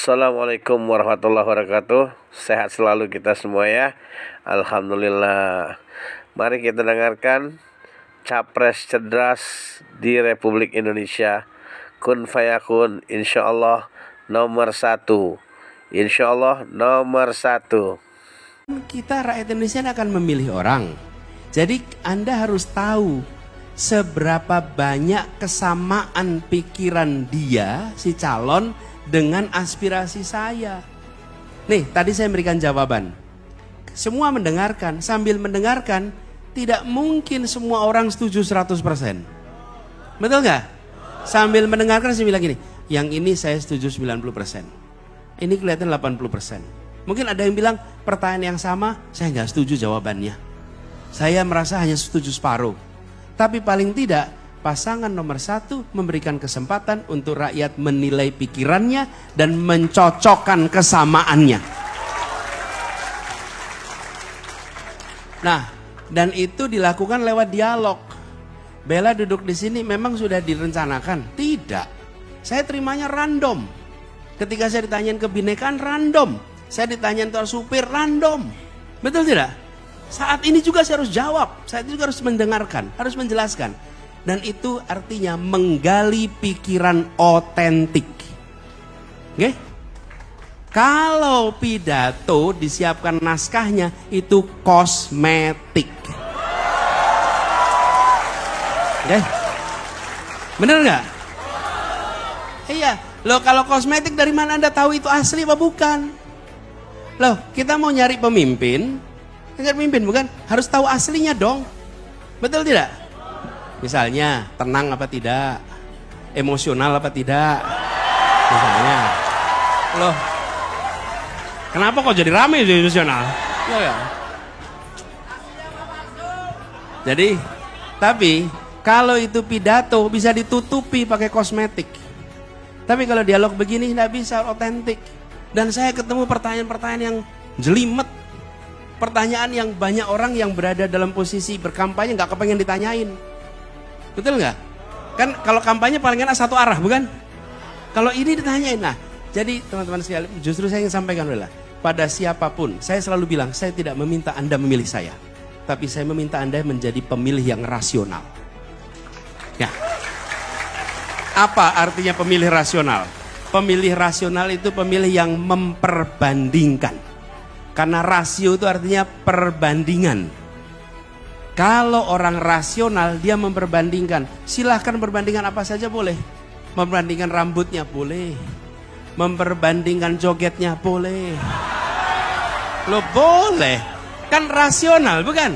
Assalamualaikum warahmatullahi wabarakatuh. Sehat selalu kita semua ya. Alhamdulillah. Mari kita dengarkan Capres cerdas di Republik Indonesia. Kun fayakun, insyaallah nomor 1. Insyaallah nomor 1. Kita rakyat Indonesia akan memilih orang. Jadi Anda harus tahu seberapa banyak kesamaan pikiran dia, si calon, dengan aspirasi saya. Nih, tadi saya memberikan jawaban. Semua mendengarkan, sambil mendengarkan, tidak mungkin semua orang setuju 100%. Betul nggak? Sambil mendengarkan saya bilang gini, yang ini saya setuju 90%. Ini kelihatan 80%. Mungkin ada yang bilang, pertanyaan yang sama, saya nggak setuju jawabannya. Saya merasa hanya setuju separuh. Tapi paling tidak, pasangan nomor 1 memberikan kesempatan untuk rakyat menilai pikirannya dan mencocokkan kesamaannya. Nah, dan itu dilakukan lewat dialog. Bella duduk di sini memang sudah direncanakan? Tidak. Saya terimanya random. Ketika saya ditanyain kebinekaan, random. Saya ditanyain soal supir, random. Betul tidak? Saat ini juga saya harus jawab. Saat ini juga harus mendengarkan, harus menjelaskan. Dan itu artinya menggali pikiran otentik. Oke? Kalau pidato disiapkan naskahnya itu kosmetik. Oke? Bener nggak? Iya. Loh, kalau kosmetik dari mana Anda tahu itu asli apa bukan? Loh, kita mau nyari pemimpin. Nyari pemimpin bukan? Harus tahu aslinya dong. Betul tidak? Misalnya, tenang apa tidak? Emosional apa tidak? Misalnya. Loh, kenapa kok jadi rame jadi emosional? Ya. Jadi, tapi kalau itu pidato bisa ditutupi pakai kosmetik. Tapi kalau dialog begini tidak bisa otentik. Dan saya ketemu pertanyaan-pertanyaan yang jelimet. Pertanyaan yang banyak orang yang berada dalam posisi berkampanye nggak kepengen ditanyain. Betul nggak? Kan kalau kampanye paling enak satu arah, bukan? Kalau ini ditanyain, nah. Jadi teman-teman sekalian, justru saya ingin sampaikan adalah pada siapapun, saya selalu bilang, saya tidak meminta Anda memilih saya, tapi saya meminta Anda menjadi pemilih yang rasional. Ya. Apa artinya pemilih rasional? Pemilih rasional itu pemilih yang memperbandingkan. Karena rasio itu artinya perbandingan. Kalau orang rasional dia memperbandingkan, silahkan perbandingan apa saja boleh. Memperbandingkan rambutnya boleh, memperbandingkan jogetnya boleh. Loh boleh, kan rasional bukan?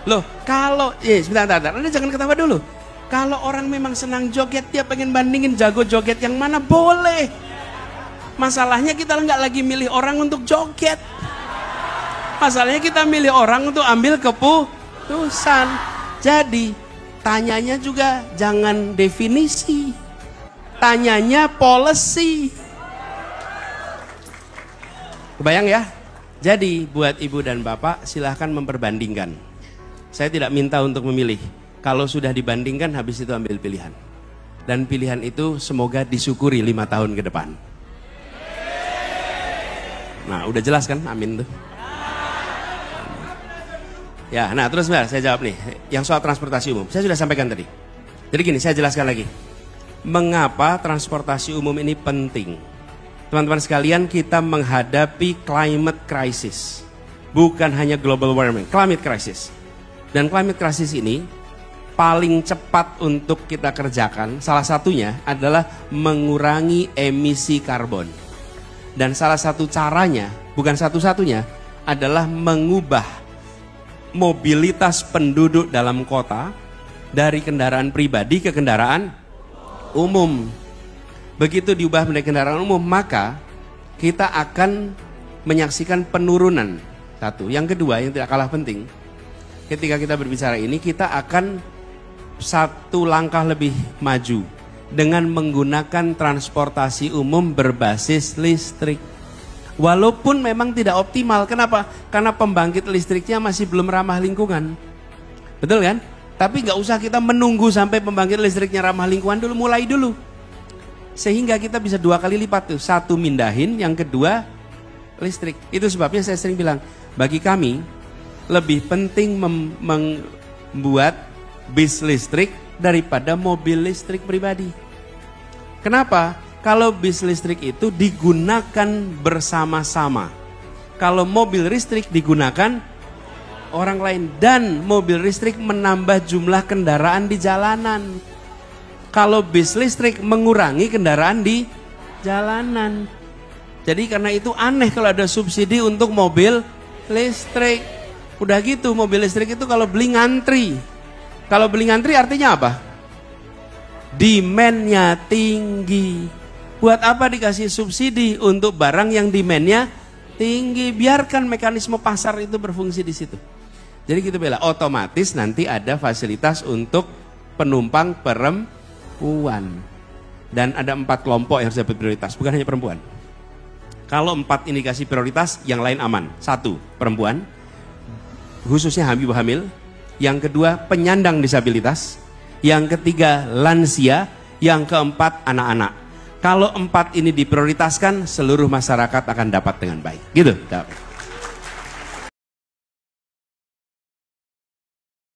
Loh kalau, sebentar, Anda jangan ketawa dulu. Kalau orang memang senang joget, dia pengen bandingin jago joget yang mana boleh. Masalahnya kita nggak lagi milih orang untuk joget. Masalahnya kita milih orang untuk ambil keputusan. Jadi tanyanya juga jangan definisi, tanyanya policy. Kebayang ya? Jadi buat ibu dan bapak silahkan memperbandingkan. Saya tidak minta untuk memilih. Kalau sudah dibandingkan habis itu ambil pilihan. Dan pilihan itu semoga disyukuri 5 tahun ke depan. Nah udah jelas kan? Amin tuh. Ya, nah terus benar, saya jawab nih, yang soal transportasi umum, saya sudah sampaikan tadi. Jadi gini, saya jelaskan lagi. Mengapa transportasi umum ini penting? Teman-teman sekalian, kita menghadapi climate crisis. Bukan hanya global warming, climate crisis. Dan climate crisis ini paling cepat untuk kita kerjakan, salah satunya adalah mengurangi emisi karbon. Dan salah satu caranya, bukan satu-satunya, adalah mengubah mobilitas penduduk dalam kota dari kendaraan pribadi ke kendaraan umum. Begitu diubah menjadi kendaraan umum, maka kita akan menyaksikan penurunan. Satu. Yang kedua, yang tidak kalah penting, ketika kita berbicara ini, kita akan satu langkah lebih maju dengan menggunakan transportasi umum berbasis listrik. Walaupun memang tidak optimal. Kenapa? Karena pembangkit listriknya masih belum ramah lingkungan. Betul kan? Tapi nggak usah kita menunggu sampai pembangkit listriknya ramah lingkungan dulu, mulai dulu. Sehingga kita bisa 2 kali lipat tuh. 1 mindahin, yang kedua listrik. Itu sebabnya saya sering bilang, bagi kami lebih penting membuat bis listrik daripada mobil listrik pribadi. Kenapa? Kalau bis listrik itu digunakan bersama-sama. Kalau mobil listrik digunakan orang lain, dan mobil listrik menambah jumlah kendaraan di jalanan. Kalau bis listrik mengurangi kendaraan di jalanan. Jadi karena itu aneh kalau ada subsidi untuk mobil listrik. Udah gitu mobil listrik itu kalau beli ngantri. Kalau beli ngantri artinya apa? Demand-nya tinggi. Buat apa dikasih subsidi untuk barang yang demand-nya tinggi? Biarkan mekanisme pasar itu berfungsi di situ. Jadi gitu bela, otomatis nanti ada fasilitas untuk penumpang perempuan. Dan ada 4 kelompok yang harus dapat prioritas, bukan hanya perempuan. Kalau 4 indikasi prioritas, yang lain aman. 1, perempuan, khususnya ibu hamil. Yang kedua, penyandang disabilitas. Yang ketiga, lansia. Yang keempat, anak-anak. Kalau 4 ini diprioritaskan, seluruh masyarakat akan dapat dengan baik. Gitu.